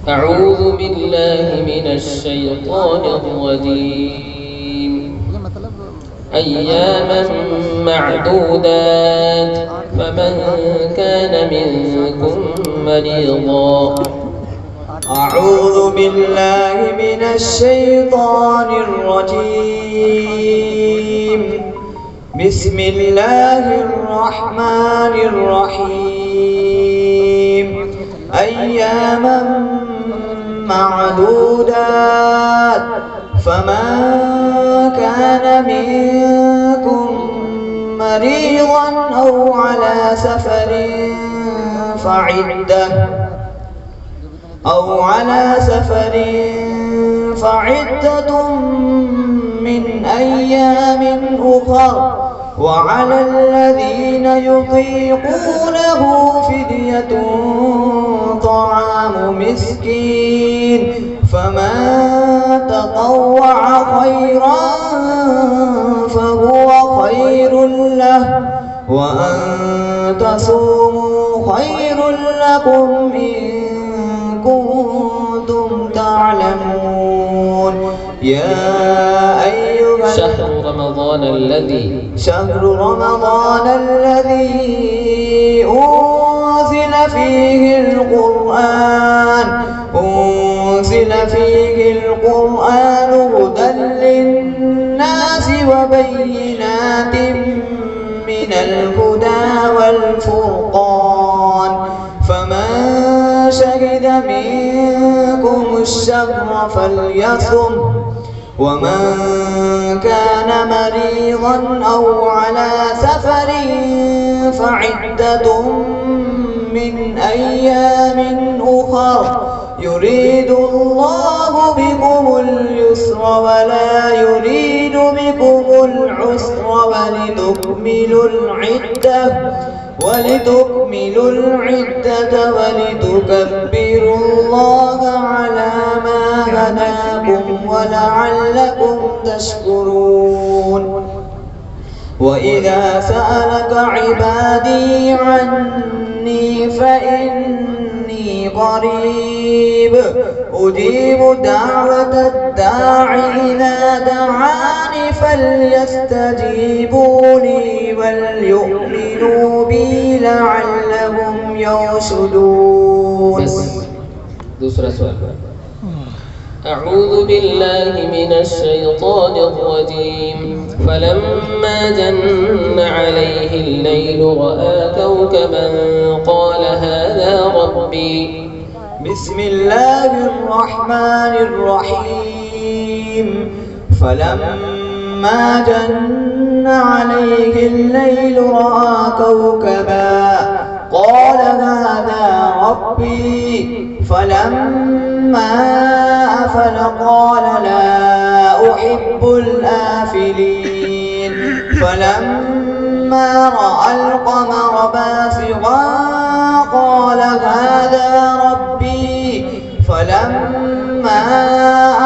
أعوذ بالله من الشيطان الرجيم. أياما معدودات، فمن كان منكم مريضا. أعوذ بالله من الشيطان الرجيم. بسم الله الرحمن الرحيم. أياما معدودات، فمن كان منكم مريضا أو على سفر فعدة من أيام أخر، وعلى الذين يطيقونه فدية طعام مسكين، فمن تطوع خيرا فهو خير له، وأن تصوموا خير لكم إن كنتم تعلمون. يا أيها شهر رمضان الذي أنزل فيه القرآن هدى للناس وبينات من الهدى والفرقان، فمن شهد منكم الشهر فليصم، ومن كان مريضا أو على سفر فعدة من أيام أخر، يريد الله بكم اليسر ولا يريد بكم العسر، ولتكملوا العدة ولتكبروا الله على ما هداكم ولعلكم تشكرون. وإذا سألك عبادي عني فإني قريب أجيب دعوة الداع إذا دعاني، فليستجيبوا لي وليؤمنوا بي لعلهم يرشدون. दूसरा सवाल। أعوذ بالله من الشيطان الرجيم. فلما جن عليه الليل رأى كوكبا قال هذا ربي. بسم الله الرحمن الرحيم. فلما جن عليه الليل رأى كوكبا قال هذا ربي، فلما أفل قال لا أحب الآفلين. فلما رأى القمر بازغا قال هذا ربي، فلما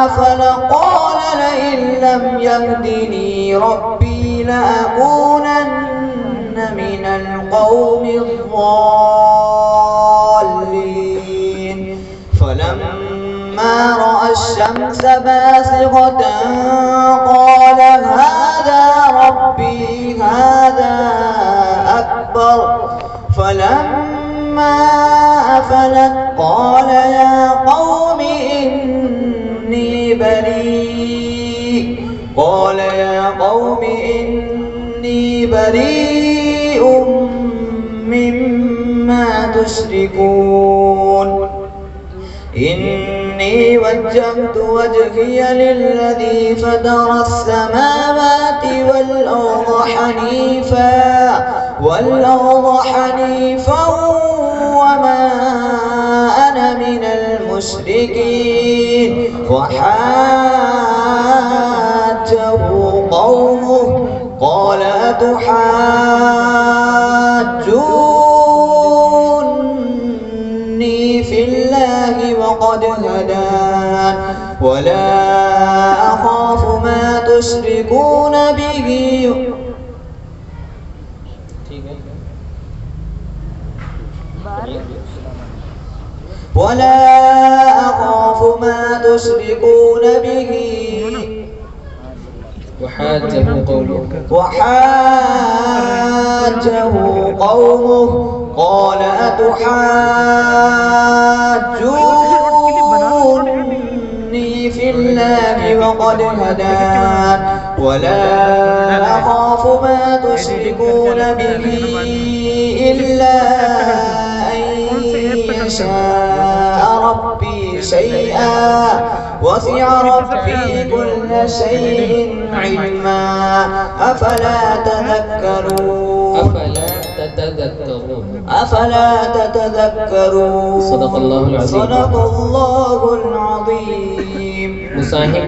أفل قال لئن لم يهدني ربي لأكونن من القوم الضالين. فلما رأى الشمس بازغة قال هذا ربي هذا أكبر. فلما أفلت قال يا قوم إني بريء مما تشركون. إني وجهت وجهي للذي فطر السماوات والأرض حنيفا وما أنا من المشركين. وحاجه قومه قال أتحاجوني في الله وقد هدان ولا أخاف ما تشركون به ولا تشركون به وحاجه قومه قال أتحاجوني في الله وقد هدان ولا أخاف ما تشركون به إلا أن يشاء ربي شيئا وسع ربي كل شيء علما أفلا تتذكرون صدق الله العظيم. صدق الله العظيم.